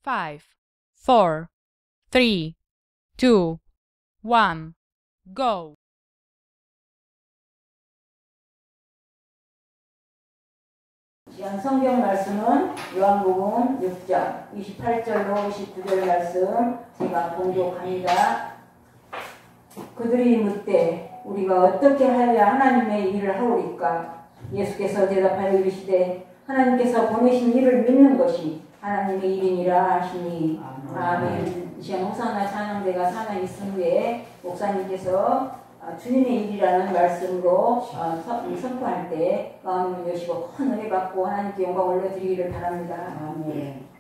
5, 4, 3, 2, 1, go! 시간 성경 말씀은 요한복음 6장 28절로 29절 말씀 제가 봉독합니다. 그들이 묻되 우리가 어떻게 하여야 하나님의 일을 하오리까? 예수께서 대답하여 이르시되 하나님께서 보내신 일을 믿는 것이 하나님의 일이니라 하시니 아멘. 이 시간 호산나 찬양대가 산에 있은 후에 목사님께서 주님의 일이라는 말씀으로 선포할 때 마음을 여시고 큰 은혜 받고 하나님께 영광 올려드리기를 바랍니다. 아멘.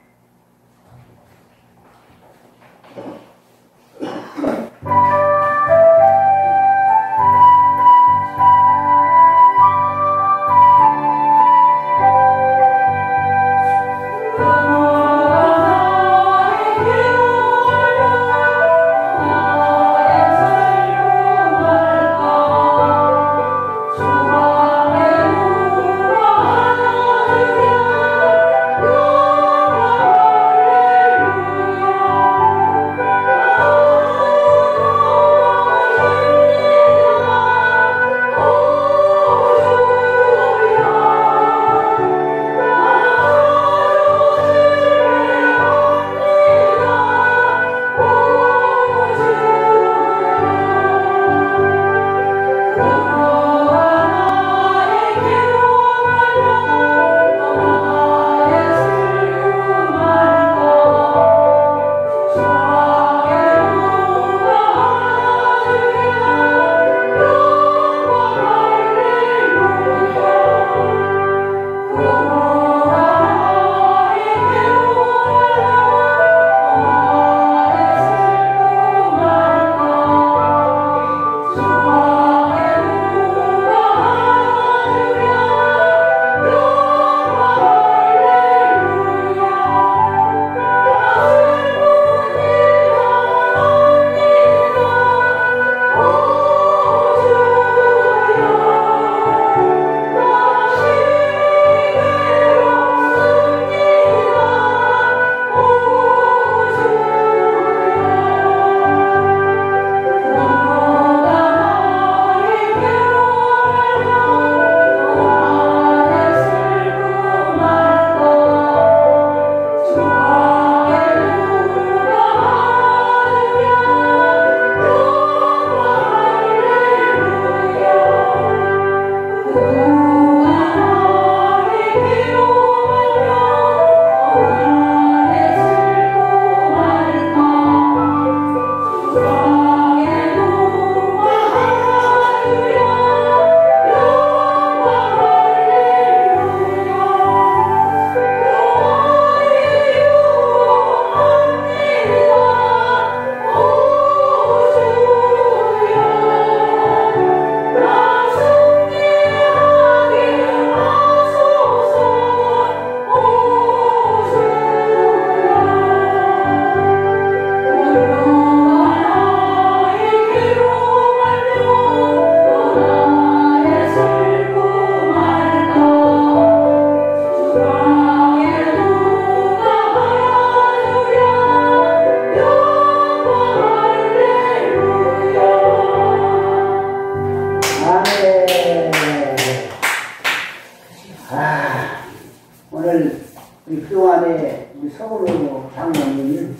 오늘 그동안에 우리 서울로 장로님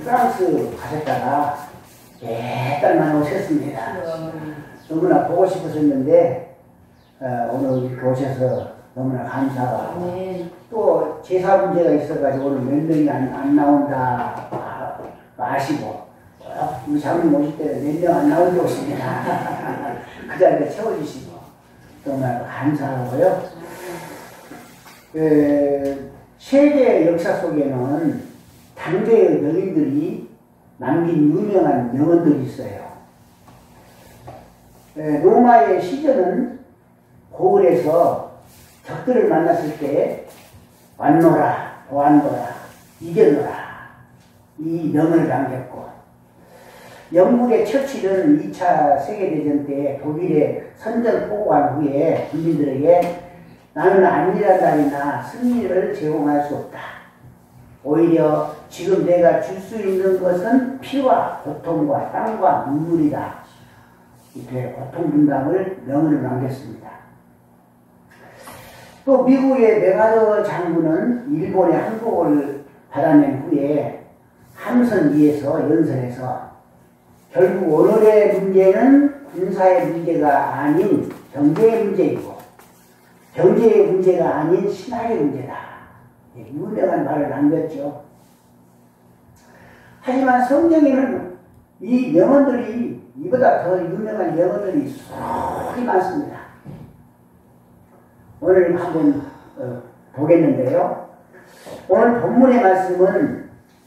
프랑스 가셨다가 몇 달만 오셨습니다. 너무나 보고 싶으셨는데 오늘 이렇게 오셔서 너무나 감사하고 또 제사 문제가 있어가지고 오늘 몇 명이 안 나온다 아시고 우리 장로님 오실 때는 몇 명 안 나온다 오십니다. 그 자리에 채워주시고 너무나 감사하고요. 세계 역사 속에는 당대의 명인들이 남긴 유명한 명언들이 있어요. 로마의 시전은 고을에서 적들을 만났을 때 왔노라, 보았노라, 이겼노라 이 명언을 남겼고, 영국의 처칠은 2차 세계대전 때 독일에 선전을 보고한 후에 국민들에게 나는 안일한 날이나 승리를 제공할 수 없다. 오히려 지금 내가 줄 수 있는 것은 피와 고통과 땀과 눈물이다. 이렇게 고통 분담을 명언을 남겼습니다. 또 미국의 메가더 장군은 일본의 항복을 받아낸 후에 함선 위에서 연설해서 결국 오늘의 문제는 군사의 문제가 아닌 경제의 문제이고 경제의 문제가 아닌 신학의 문제다. 유명한 말을 남겼죠. 하지만 성경에는 이 명언들이 이보다 더 유명한 명언들이 수많이 많습니다. 오늘 한번 보겠는데요. 오늘 본문의 말씀은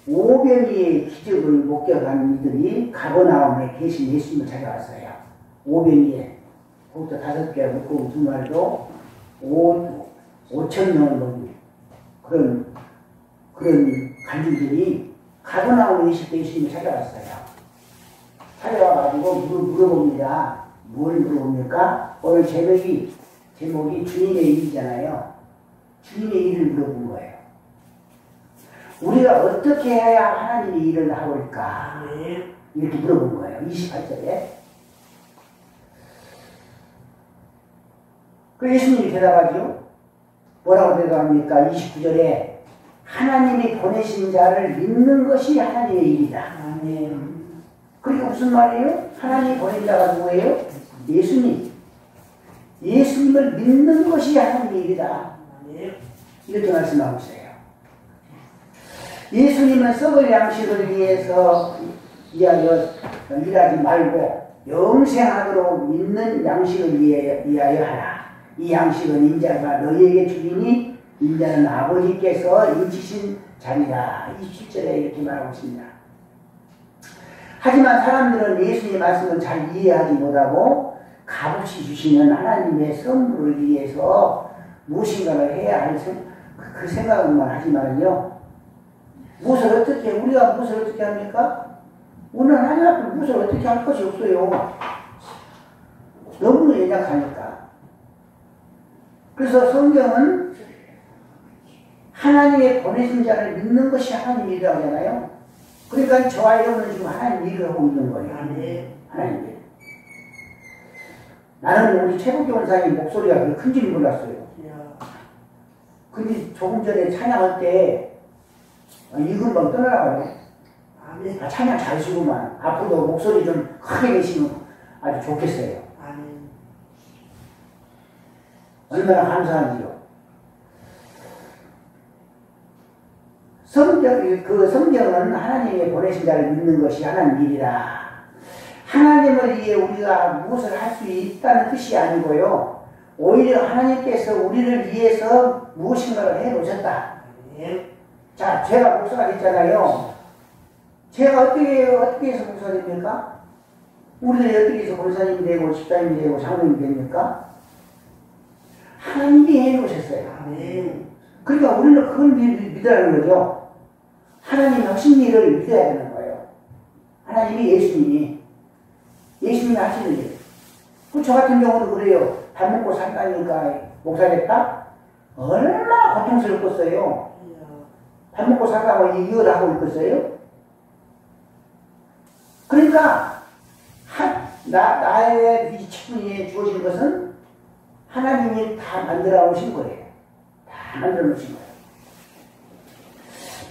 오병이의 기적을 목격한 이들이 가버나움에 계신 예수님을 찾아왔어요. 오병이에 거기서 5개 묶고 2마리도 5,000명을 먹는 그런 관중들이 가버나움에 계실 때 예수님을 찾아왔어요. 찾아와가지고 물어봅니다. 뭘 물어봅니까? 오늘 제목이 주님의 일이잖아요. 주님의 일을 물어본 거예요. 우리가 어떻게 해야 하나님의 일을 하고 있을까? 이렇게 물어본 거예요. 28절에. 그래서 예수님이 대답하죠. 뭐라고 대답합니까? 29절에 하나님이 보내신 자를 믿는 것이 하나님의 일이다. 그러니까 무슨 말이에요? 하나님이 보낸 자가 누구예요? 예수님. 예수님을 믿는 것이 하나님의 일이다. 이렇게 말씀하고 있어요. 예수님은 썩을 양식을 위해서 일하지 말고 영생하도록 믿는 양식을 위하여 하라. 이 양식은 인자가 너희에게 주리니 인자는 아버지께서 인치신 자리라. 27절에 이렇게 말하고 있습니다. 하지만 사람들은 예수님의 말씀을 잘 이해하지 못하고 값없이 주시는 하나님의 선물을 위해서 무엇인가를 해야 할 그 생각만 하지만요. 우리가 무엇을 어떻게 합니까? 우리는 하나님 앞에 무엇을 어떻게 할 것이 없어요. 너무 연약하니까. 그래서 성경은 하나님의 보내신 자를 믿는 것이 하나님 일이라고 하잖아요. 그러니까 저와 여러분은 지금 하나님 일을 하고 있는 거예요. 하나님 일. 나는 우리 최복기 원사님 목소리가 그렇게 큰지는 몰랐어요. 근데 조금 전에 찬양할 때 이 금방 떠나가요. 찬양 잘 쓰고만 앞으로도 목소리 좀 크게 내시면 아주 좋겠어요. 얼마나 감사한지요. 성경은 하나님의 보내신 자를 믿는 것이 하나님 일이라. 하나님을 위해 우리가 무엇을 할 수 있다는 뜻이 아니고요. 오히려 하나님께서 우리를 위해서 무엇인가를 해 놓으셨다. 자, 제가 목사가 됐잖아요. 제가 어떻게 해서 목사가 됩니까? 우리들이 어떻게 해서 권사님이 되고 집사님이 되고 장로님이 됩니까? 하나님이 해 놓으셨어요. 그러니까 우리는 그걸 믿으라는 거죠. 하나님이 하신 일을 믿어야 되는 거예요. 하나님이 예수님이 하시는 일. 저 같은 경우도 그래요. 밥 먹고 살다니까 목사 됐다? 얼마나 고통스럽겠어요. 밥 먹고 살다가 이걸 하고 있겠어요? 그러니까 나의 이 직분이 주어진 것은 하나님이 다 만들어 오신 거예요. 다 만들어 놓으신 거예요.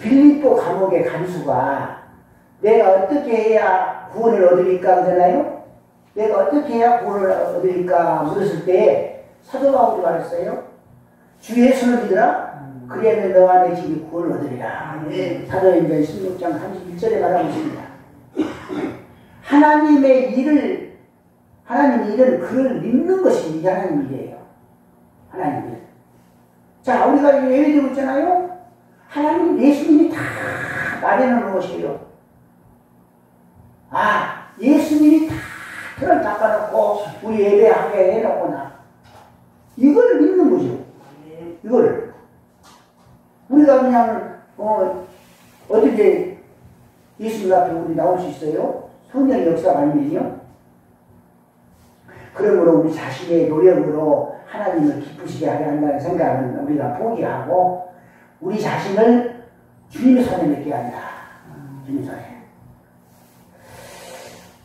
빌립보 감옥의 간수가 내가 어떻게 해야 구원을 얻으리까 그러잖아요. 내가 어떻게 해야 구원을 얻으리까 물었을 때 사도 바울이 말했어요. 주 예수를 믿으라. 그리하면 너와 내 집이 구원을 얻으리라. 사도행전 16장 31절에 말하고 있습니다. 하나님의 일은 그를 믿는 것이 하나님 일이에요. 하나님 일. 자, 우리가 예배드리고 있잖아요. 하나님, 예수님이 다 마련해 놓은 것이에요. 예수님이 다 틀을 닦아놓고 우리 예배하게 해놓구나. 이걸 믿는 거죠. 이거를. 우리가 그냥 어떻게 예수님 앞에 우리 나올 수 있어요? 성령의 역사가 아니면요. 그러므로 우리 자신의 노력으로 하나님을 기쁘시게 하려 한다는 생각은 우리가 포기하고 우리 자신을 주님의 손에 맡겨야 한다. 주님 손에.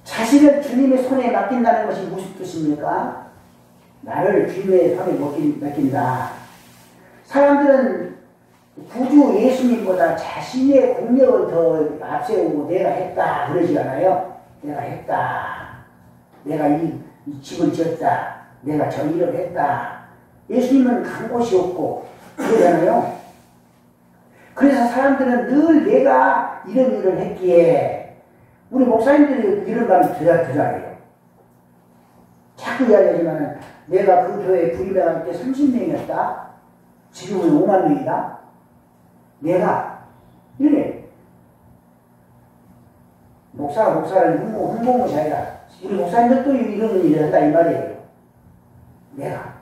자신을 주님의 손에 맡긴다는 것이 무슨 뜻입니까? 나를 주님의 손에 맡긴다. 사람들은 구주 예수님보다 자신의 공력을 더 앞세우고 내가 했다 그러지 않아요. 내가 했다. 내가 이 집을 지었다. 내가 저 일을 했다. 예수님은 간 곳이 없고 그러잖아요. 그래서 사람들은 늘 내가 이런 일을 했기에 우리 목사님들이 이런 말을 드려요. 자꾸 이야기하지만 내가 그 교회 부임할 때 30명이었다. 지금은 5만 명이다. 내가 이래. 목사가 목사를 흠모는 자리라. 우리 목사님들도 이런 일을 한다 이 말이에요. 내가.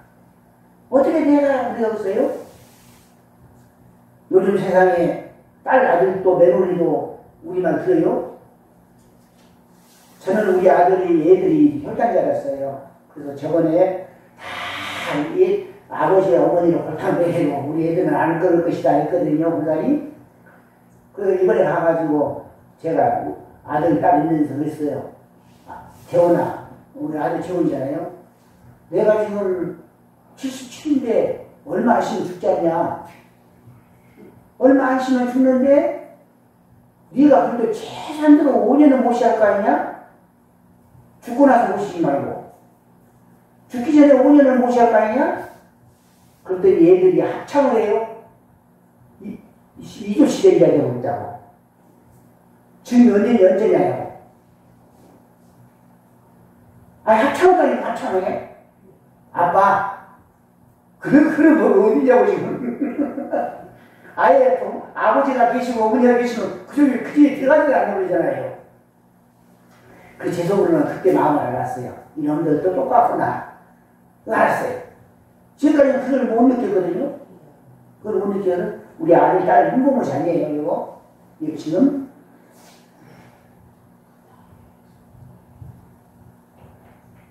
어떻게 내가 우리가 없어요? 요즘 세상에 딸 아들도 며느리도 우리만 들어요? 저는 우리 애들이 혈관자였어요. 그래서 저번에 다 아버지와 어머니를 골탕배해고 우리 애들은 안 그럴 것이다 했거든요. 그날이. 그래서 이번에 가가지고 제가 아들, 딸 있는데서 그랬어요. 재원아, 우리 아들 재원이잖아요. 내가 지금 77인데 얼마 안 쉬면 죽지 않냐. 얼마 안 쉬면 죽는데 네가 그래도 최소한으로 5년은 모시할 거 아니냐? 죽고 나서 모시지 말고 죽기 전에 5년을 모시할 거 아니냐? 그랬더니 얘들이 합창을 해요. 이조 시대기가 되고 있다고. 지금 언제냐요? 합창까지 합창을 해? 아빠, 그런 거 어디냐고 지금. 아예 아버지가 계시고 어머니가 계시면 그 집에 들어가지도 않는 거잖아요. 그 제 속으로는 그때 마음을 알았어요. 이놈들도 똑같구나. 알았어요. 지금까지는 그걸 못 느꼈거든요. 그걸 못 느껴서 우리 아들, 딸 흉보무시 아니에요, 이거 지금.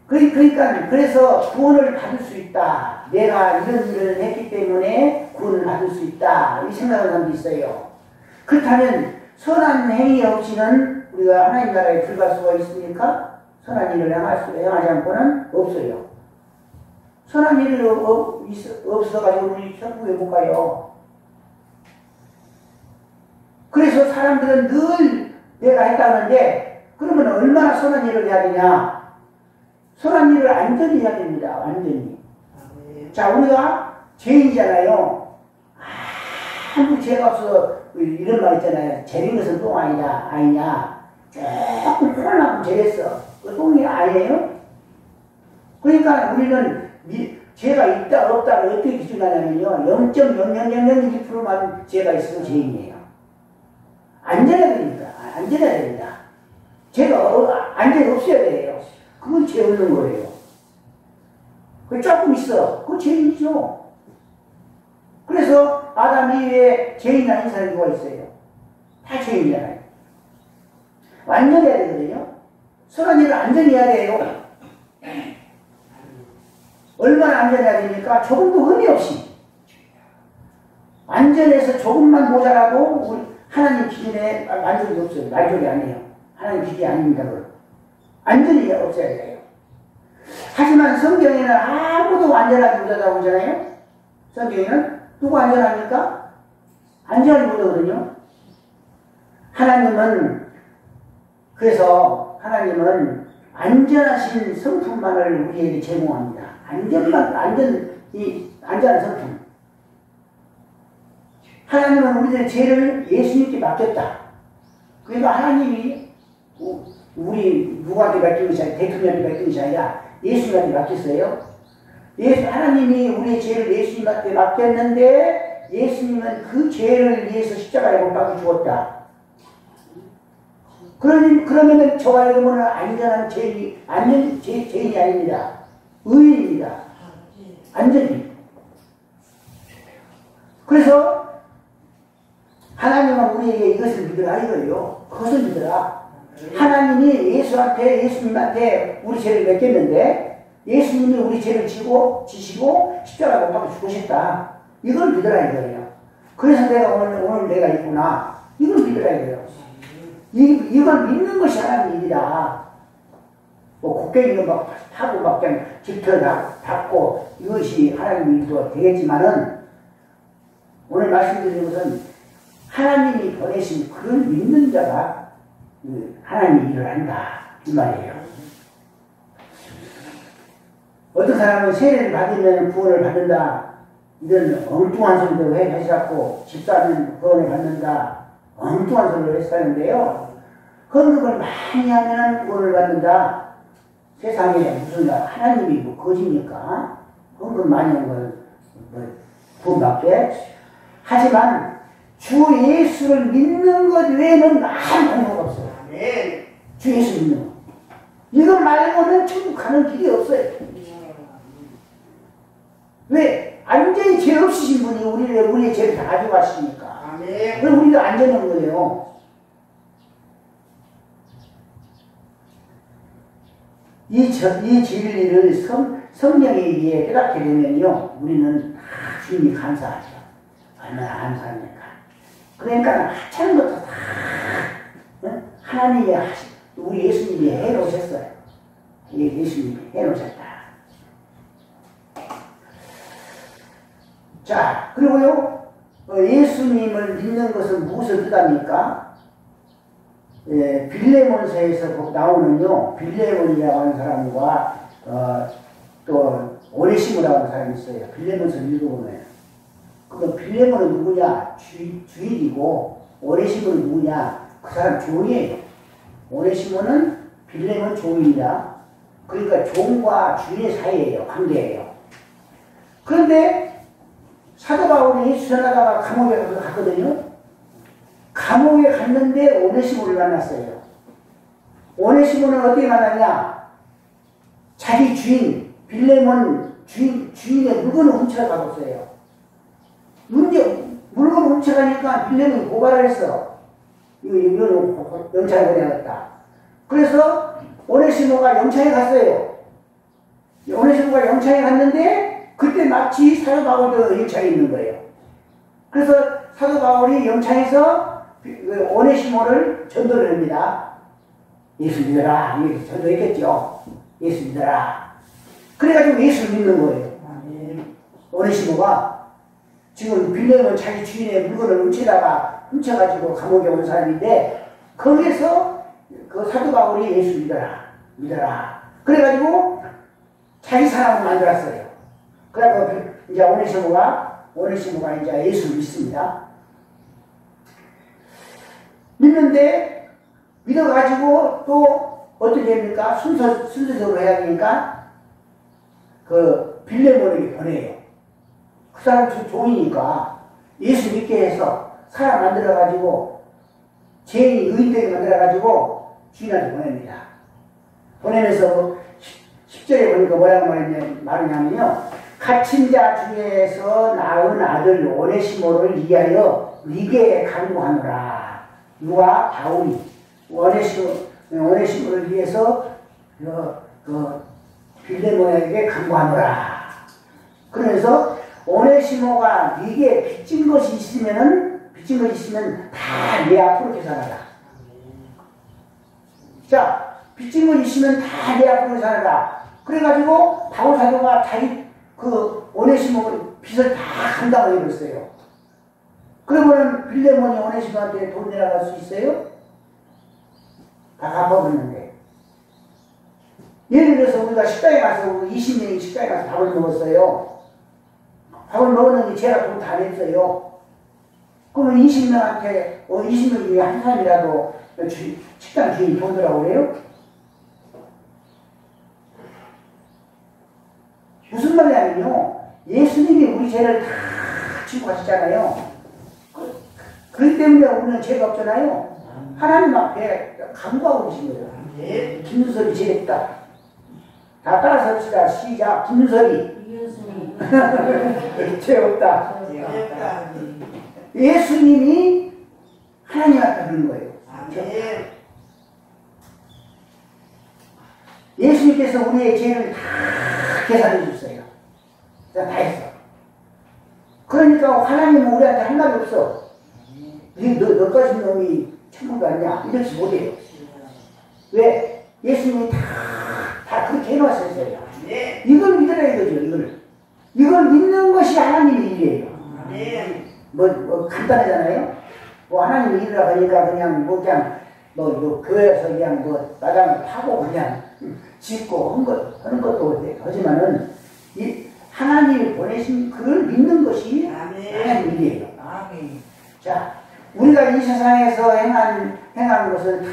그래서 구원을 받을 수 있다. 내가 이런 일을 했기 때문에 구원을 받을 수 있다. 이 생각을 하는 게 있어요. 그렇다면 선한 행위 없이는 우리가 하나님 나라에 들어갈 수가 있습니까? 선한 일을 행하지 않고는 없어요. 선한 일이 없어가지고 우리 천국에 못 가요. 그래서 사람들은 늘 내가 했다는데 그러면 얼마나 선한 일을 해야 되냐? 선한 일을 완전히 해야 됩니다. 완전히. 자, 우리가 죄인이잖아요. 아무 죄가 없어서 이런 말 있잖아요. 죄인 것은 똥 아니냐. 조금 콩만큼 죄했어. 그 똥이 아니에요? 그러니까 우리는 죄가 있다 없다를 어떻게 기준하냐면요. 0.0001%만 죄가 있으면 죄인이에요. 안전해야 됩니다. 안전해야 됩니다. 죄가 안전이 없어야 돼요. 그건 죄 없는 거예요. 그 조금 있어. 그건 죄인이죠. 그래서 아담 이후에 죄인 아닌 사람이 누가 있어요? 다 죄인이잖아요. 완전해야 되거든요. 선한 일을 완전히 해야 돼요. 얼마나 안전해야 됩니까? 조금도 의미 없이. 안전해서 조금만 모자라도 우리 하나님 기준에 만족이 없어요. 만족이 아니에요. 하나님 기준이 아닙니다. 그건. 안전이 없어야 돼요. 하지만 성경에는 아무도 안전하지 못하다고 하잖아요. 성경에는 누구 안전합니까? 안전하지 못하거든요. 그래서 하나님은 안전하신 성품만을 우리에게 제공합니다. 안전한 성품. 하나님은 우리들의 죄를 예수님께 맡겼다. 그러니까 하나님이 우리 누구한테 맡긴 것이 아니라 대통령한테 맡긴 것이 아니라 예수님한테 맡겼어요. 하나님이 우리의 죄를 예수님한테 맡겼는데 예수님은 그 죄를 위해서 십자가에 못 박혀 죽었다. 그러면은 저와 여러분은 안전한 죄인이 아닙니다. 의인입니다. 안전히. 그래서 하나님은 우리에게 이것을 믿으라 이거예요. 그것을 믿으라. 하나님이 예수님한테 우리 죄를 맡겼는데 예수님이 우리 죄를 지시고 십자가에 못 박혀 죽으셨다. 이걸 믿으라 이거예요. 그래서 내가 오늘 내가 있구나. 이걸 믿으라 이거예요. 이걸 믿는 것이 하나님 일이다. 뭐 곡괭이로 막 하고 막 그냥 집터 닫고 이것이 하나님 일도 되겠지만은 오늘 말씀드린 것은 하나님이 보내신 그런 믿는 자가 하나님이 일을 한다 이 말이에요. 어떤 사람은 세례를 받으면 구원을 받는다 이런 엉뚱한 소리도 하시고 집사는 구원을 받는다 엉뚱한 소리를 했었는데요. 그런 걸 많이 하면 구원을 받는다. 세상에 무슨 하나님이 뭐 거짓입니까? 그런 걸 많이 하는 건 구원받게. 하지만 주 예수를 믿는 것 외에는 아무 방법 없어요. 주 예수 믿는 것. 이거 말고는 천국 가는 길이 없어요. 왜? 완전히 죄 없으신 분이 우리의 죄를 다 가져가시니까. 그럼 우리도 안전한 거예요. 이 진리를 성령에 의해 깨닫게 되면요, 우리는 다 주님이 감사하죠. 얼마나 감사합니까? 그러니까 하찮은 것도 다 하나님이 우리 예수님이 해놓으셨어요. 예수님이 해놓으셨다. 자, 그리고요, 예수님을 믿는 것은 무엇을 뜻합니까? 빌레몬서에서 나오는요, 빌레몬이라고 하는 사람과 또 오네시모라고 하는 사람이 있어요. 빌레몬서 읽어보면. 그 빌레몬은 누구냐? 주인이고 오네시모는 누구냐? 그 사람 종이에요. 오네시모는 빌레몬 종입니다. 그러니까 종과 주인의 사이예요. 관계예요. 그런데 사도 바울이 예수 전하다가 감옥에 갔거든요. 감옥에 갔는데 오네시모를 만났어요. 오네시모는 어떻게 만났냐? 자기 주인, 빌레몬 주인의 물건을 훔쳐가봤어요. 물건을 훔쳐가니까 빌레몬이 고발을 했어. 이거 영창에 보내야겠다. 그래서 오네시모가 영창에 갔어요. 오네시모가 영창에 갔는데 그때 마치 사도 바울도 영창에 있는 거예요. 그래서 사도 바울이 영창에서 오네시모를 전도를 합니다. 예수 믿어라. 이렇게 전도했겠죠. 예수 믿어라. 그래가지고 예수를 믿는 거예요. 오네시모가 지금 빌레몬 자기 주인의 물건을 훔쳐가지고 감옥에 온 사람인데 거기에서 그 사도 바울이 예수 믿어라. 그래가지고 자기 사람을 만들었어요. 그래서 이제 오네시모가 이제 예수를 믿습니다. 믿는데 믿어가지고 또 어떻게 됩니까? 순서대로 해야 되니까 그 빌레몬에게 보내요. 그 사람 종이니까 예수 믿게 해서 사람 만들어가지고 죄인이 의인되게 만들어가지고 주인한테 보냅니다. 보내면서 10절에 보니까 뭐라고 말하냐면요. 갇힌 자 중에서 낳은 아들 오네시모를 위하여 네게 간구하노라. 누가? 바울이 오네시모를 위해서 빌레몬에게 간구하노라. 그러면서 오네시모가 네게 빚진 것이 있으면 다 내 앞으로 계산하라. 자, 빚진 것이 있으면 다 내 앞으로 계산하라. 그래가지고 바울 사도가 자기 그 오네시모 빚을 다 감당을 해버렸어요. 그러면 빌레몬이 오네시모한테 돈 내라갈 수 있어요? 다 갚아버렸는데. 예를 들어서 우리가 식당에 가서 20명이 식당에 가서 밥을 먹었어요. 밥을 먹었는데 제가 돈 다 냈어요. 그러면 20명한테 20명 중에 한 사람이라도 식당 주인이 돈 내라고 그래요? 무슨 말이냐면요. 예수님이 우리 죄를 다 지고 가셨잖아요. 그렇기 때문에 우리는 죄가 없잖아요. 하나님 앞에 간구하고 계신 거예요. 김윤설이 죄했다. 다 따라서 합시다. 시작. 김윤설이 죄 없다. 예수님이 하나님 앞에 그런 거예요. 예수님께서 우리의 죄를 다 계산해 줬어요. 다 했어. 그러니까 하나님은 우리한테 할 말이 없어. 너 같은 놈이 천국 갔냐? 이러지 못해요. 왜? 예수님이 다 그렇게 해놨었어요. 이걸 믿으라 이거죠. 이걸 믿는 것이 하나님의 일이에요. 뭐 간단하잖아요. 뭐 하나님의 일이라 하니까 그냥 교회에서 그냥 마당을 파고 그냥 짓고 하는 것도 하지만은 하나님이 보내신 그를 믿는 것이 하나님의 일이에요. 자, 우리가 이 세상에서 행한 것은 다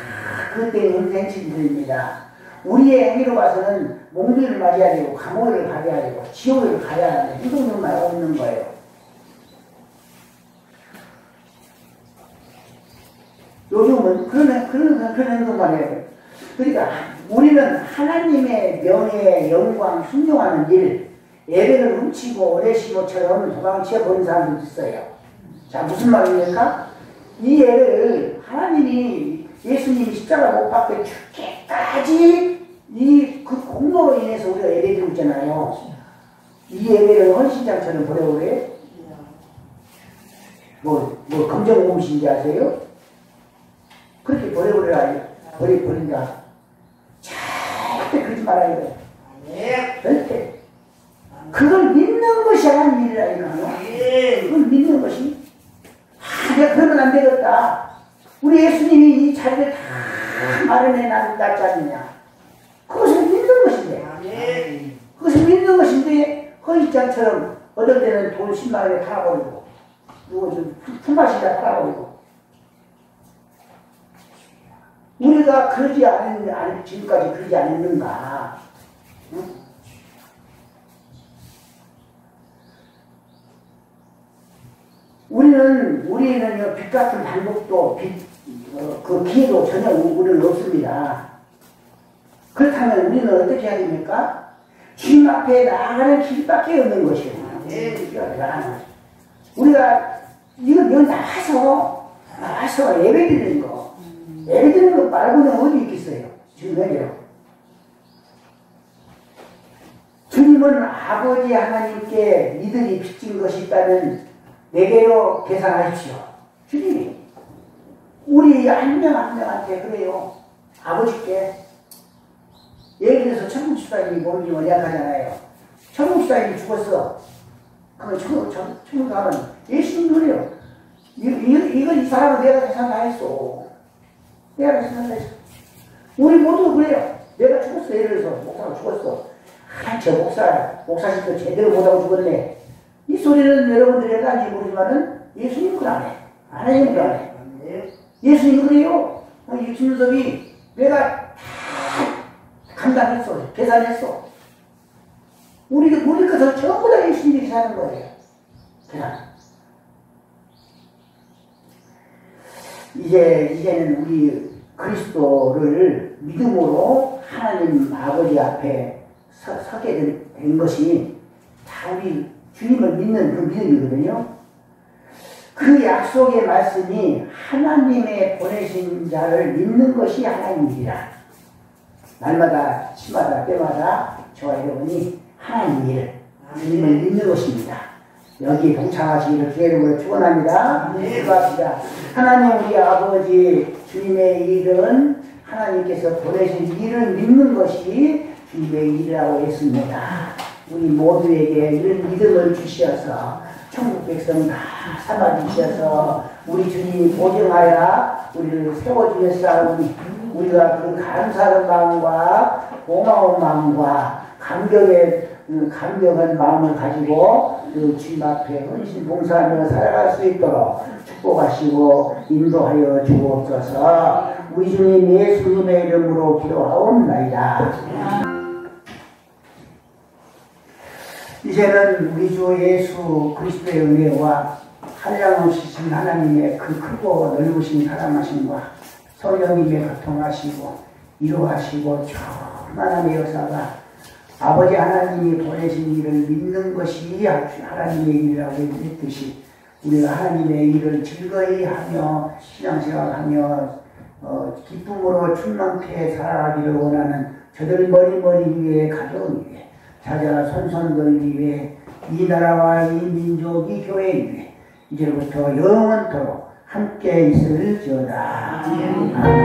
그때의 행실들입니다. 우리의 행위로 봐서는 몽둥이를 맞아야 되고 감옥을 가야 되고 지옥을 가야 하는 이동을 말하고 있는 거예요. 요즘은 그런 행동만 해요. 그러니까 우리는 하나님의 명예, 영광, 순종하는 일, 예배를 훔치고 오래시모처럼 도망쳐 버린 사람들도 있어요. 자, 무슨 말입니까? 이 예배를 하나님이 예수님이 십자가 못 박혀 죽기까지 그 공로로 인해서 우리가 예배드리고 있잖아요. 이 예배를 헌신장처럼 보려고 그래? 검정 몸신지 아세요? 그렇게 버린다. 절대 그러지 말아야 돼. 절대. 그걸 믿는 것이 하나님 일이라니까요. 그걸 믿는 것이. 내가 그러면 안 되겠다. 우리 예수님이 이 자리를 다 마련해 놨지 않느냐. 그것을 믿는 것인데. 그것을 믿는 것인데, 헌신장처럼 어떨 때는 돈 10만 원에 팔아버리고, 누구 좀 품앗이다 팔아버리고. 우리가 지금까지 그러지 않았는가. 응? 우리는 빛 같은 방법도 그 기회도 전혀 우리는 없습니다. 그렇다면 우리는 어떻게 해야 됩니까? 주님 앞에 나아가는 길밖에 없는 것이에요. 우리가 이건 나와서 예배드리는 거. 예배드리는 것 말고는 어디 있겠어요? 지금 여기요. 주님은 아버지 하나님께 이들이 빚진 것이 있다면 내게로 계산하십시오. 주님이 우리 한 명 한 명한테 그래요. 아버지께. 예를 들어서 천국 집사님이 몸이 연약하잖아요. 천국 집사님이 죽었어. 그러면 천국 가면 예수님 그래요. 이건 이 사람은 내가 계산 다 했어. 내가 계산 다 했어. 우리 모두 그래요. 내가 죽었어. 예를 들어서 목사가 죽었어. 저 목사님도 제대로 못하고 죽었네. 이 소리는 여러분들이 할지 모르지만은 예수님 그러네. 하나님 그러네. 예수님 그래요. 김준섭이 내가 다 감당했어. 계산했어. 우리 것을 전부 다 예수님이 계산하는 거예요. 계산. 이제는 우리 그리스도를 믿음으로 하나님 아버지 앞에 서게 된 것이 다 우리 주님을 믿는 그 믿음이거든요. 그 약속의 말씀이 하나님의 보내신 자를 믿는 것이 하나님이라. 날마다 시마다 때마다 저와 여러분이 하나님 일, 주님을 믿는 것입니다. 여기 동참하시기를 주의 이름으로 축원합니다. 기도합시다. 하나님 우리 아버지 주님의 일은 하나님께서 보내신 일을 믿는 것이 주님의 일이라고 했습니다. 우리 모두에게 이런 믿음을 주시어서 천국 백성 다 삼아주셔서 우리 주님이 보증하여 우리를 세워주셨사오니 우리가 그 감사하는 마음과 고마운 마음과 감격한 마음을 가지고 그 주님 앞에 헌신 봉사하며 살아갈 수 있도록 축복하시고 인도하여 주옵소서. 우리 주님 예수님의 이름으로 기도하옵나이다. 이제는 우리 주 예수 그리스도의 은혜와 한량없으신 하나님의 그 크고 넓으신 사랑하심과 성령님의 교통하시고 이루하시고 충만한 역사가 아버지 하나님이 보내신 일을 믿는 것이 하나님의 일이라고 했듯이 우리가 하나님의 일을 즐거이 하며 신앙생활하며 기쁨으로 충만케 살아가기를 원하는 저들 머리 위에 가족 위에 자자 손손들 위에 이 나라와 이 민족이 교회이되 이제부터 영원토록 함께 있을지어다. 아멘.